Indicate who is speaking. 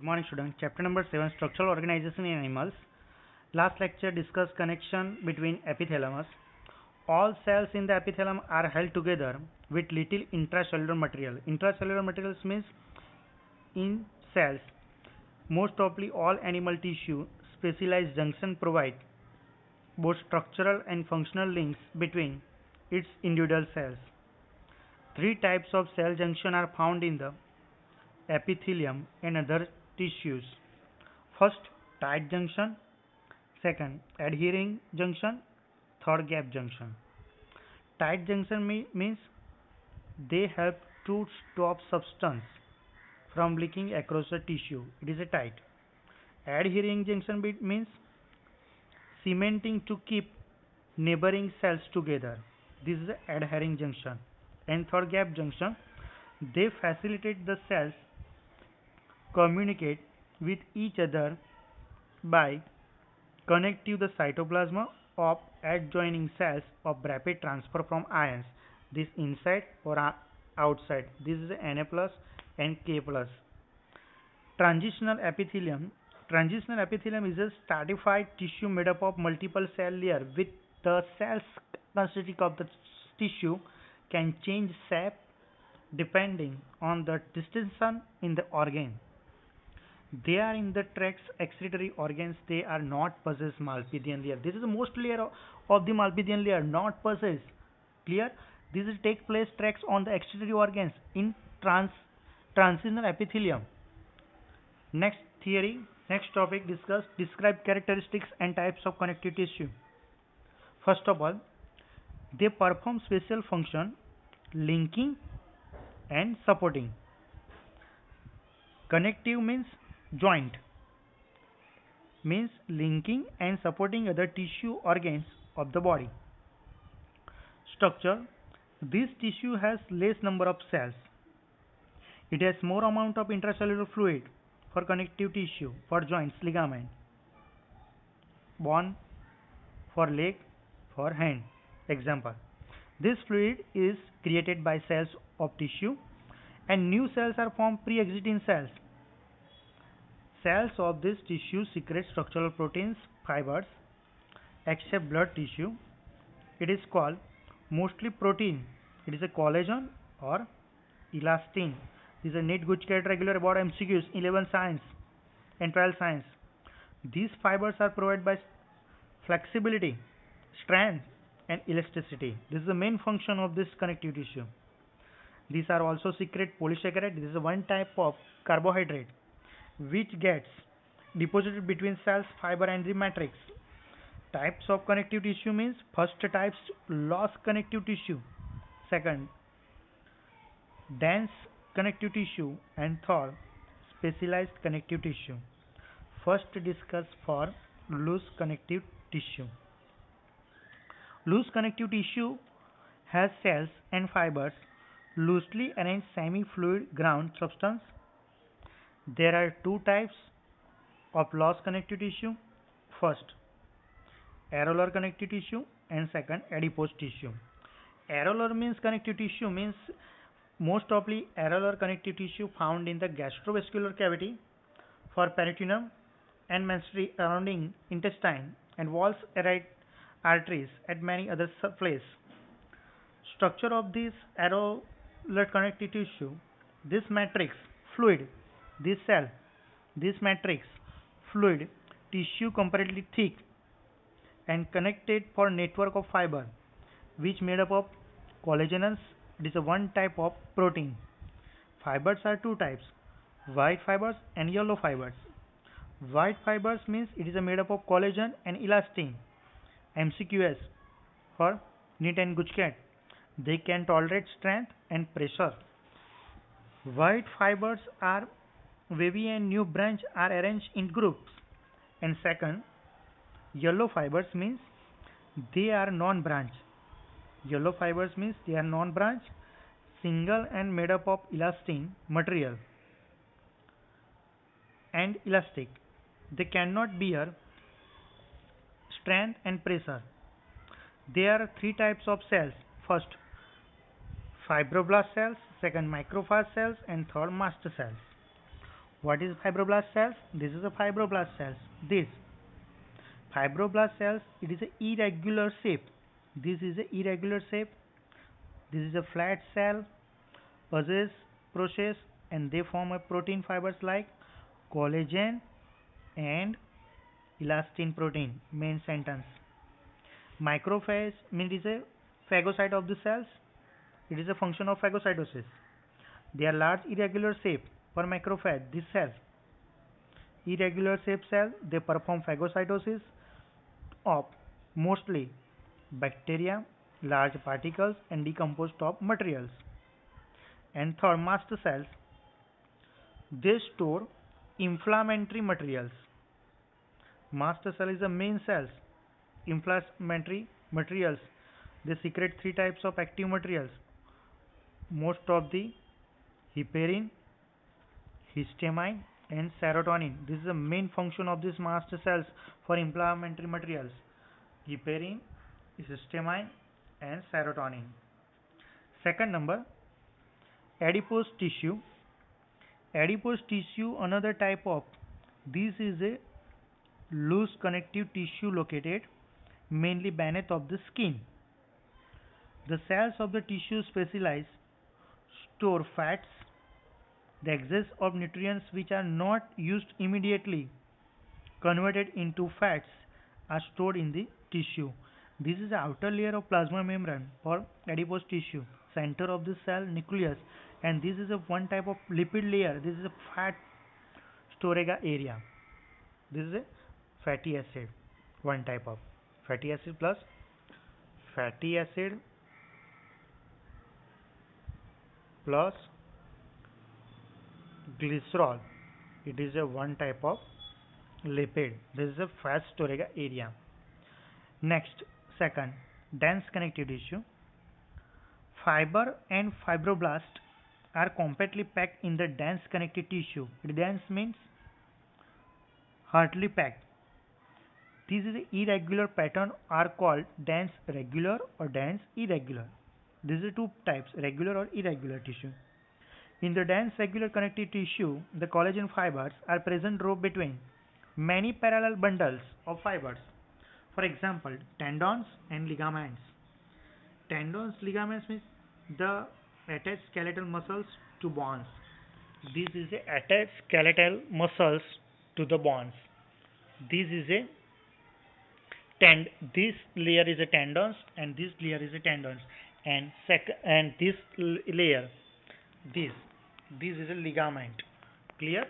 Speaker 1: Good morning, students. Chapter number 7, Structural Organization in Animals. Last lecture discussed connection between epithalamus. All cells in the epithelium are held together with little intracellular material. Intracellular materials means in cells. Most probably all animal tissue specialized junction provide both structural and functional links between its individual cells. Three types of cell junction are found in the epithelium and other tissues. First, tight junction. Second, adhering junction. Third, gap junction. Tight junction means they help to stop substance from leaking across the tissue. It is a tight. Adhering junction means cementing to keep neighboring cells together. This is the adhering junction. And third, gap junction. They facilitate the cells communicate with each other by connecting the cytoplasm of adjoining cells of rapid transfer from ions, this inside or outside. This is Na plus and K plus. Transitional epithelium. Transitional epithelium is a stratified tissue made up of multiple cell layers with the cells constituting of the tissue can change shape depending on the distance in the organ. They are in the tracts excretory organs. They are not possess Malpighian layer. This is the most layer of the Malpighian layer, not possess. Clear? This is take place tracts on the excretory organs in transitional epithelium. Next theory, next topic discussed. Describe characteristics and types of connective tissue. First of all, they perform special function linking and supporting. Connective means joint, means linking and supporting other tissue organs of the body. Structure. This tissue has less number of cells. It has more amount of intracellular fluid for connective tissue, for joints, ligament, bone, for leg, for hand. Example. This fluid is created by cells of tissue and new cells are formed pre-existing cells. Cells of this tissue secrete structural proteins, fibers, except blood tissue. It is called mostly protein. It is a collagen or elastin. This is a neat Guchkeit regular about MCQs 11 science and 12 science. These fibers are provided by flexibility, strength and elasticity. This is the main function of this connective tissue. These are also secrete polysaccharide. This is one type of carbohydrate which gets deposited between cells, fiber and the matrix. Types of connective tissue means first types loose connective tissue, second dense connective tissue and third specialized connective tissue. First discuss for loose connective tissue. Loose connective tissue has cells and fibers loosely arranged semi-fluid ground substance. There are two types of loose connective tissue. First, areolar connective tissue and second, adipose tissue. Areolar means connective tissue means most probably areolar connective tissue found in the gastrovascular cavity for peritoneum and surrounding intestine and walls around arteries and many other places. Structure of this areolar connective tissue, this matrix fluid, this cell, this matrix fluid tissue comparatively thick and connected for network of fiber which made up of collagenous. It is a one type of protein. Fibers are two types, white fibers and yellow fibers. White fibers means it is made up of collagen and elastin. MCQS for NEET and Guchkeit. They can tolerate strength and pressure. White fibers are wavy and new branch are arranged in groups. And second, yellow fibers means they are non-branch. Yellow fibers means they are non-branch, single and made up of elastin material and elastic. They cannot bear strength and pressure. There are three types of cells. First, fibroblast cells, second, macrophage cells and third, mast cells. What is fibroblast cells? This is a fibroblast cells. This fibroblast cells, it is a irregular shape. This is a irregular shape. This is a flat cell, possess process, and they form a protein fibers like collagen and elastin protein. Main sentence. Macrophage means it is a phagocyte of the cells. It is a function of phagocytosis. They are large irregular shape per macrophage. This cell, irregular shape cell, they perform phagocytosis of mostly bacteria, large particles, and decomposed top materials. And third, mast cells, they store inflammatory materials. Mast cell is the main cells. Inflammatory materials. They secrete three types of active materials. Most of the heparin, histamine, and serotonin. This is the main function of these mast cells for inflammatory materials. Heparin, histamine, and serotonin. Second number, adipose tissue. Adipose tissue, another type of, this is a loose connective tissue located mainly beneath of the skin. The cells of the tissue specialize, store fats, the excess of nutrients which are not used immediately converted into fats are stored in the tissue. This is the outer layer of plasma membrane or adipose tissue, center of the cell nucleus, and this is a one type of lipid layer. This is a fat storage area. This is a fatty acid, one type of fatty acid plus fatty acid plus glycerol. It is a one type of lipid. This is a fat storage area. Next, second, dense connective tissue. Fiber and fibroblast are compactly packed in the dense connective tissue. Dense means hardly packed. These is irregular pattern are called dense regular or dense irregular. These are two types, regular or irregular tissue. In the dense regular connective tissue, the collagen fibers are present row between many parallel bundles of fibers. For example, tendons and ligaments. Tendons, ligaments means the attached skeletal muscles to bones. This is a attached skeletal muscles to the bones. This is a this layer is a tendons and this layer is a tendons, and this layer, this is a ligament. Clear?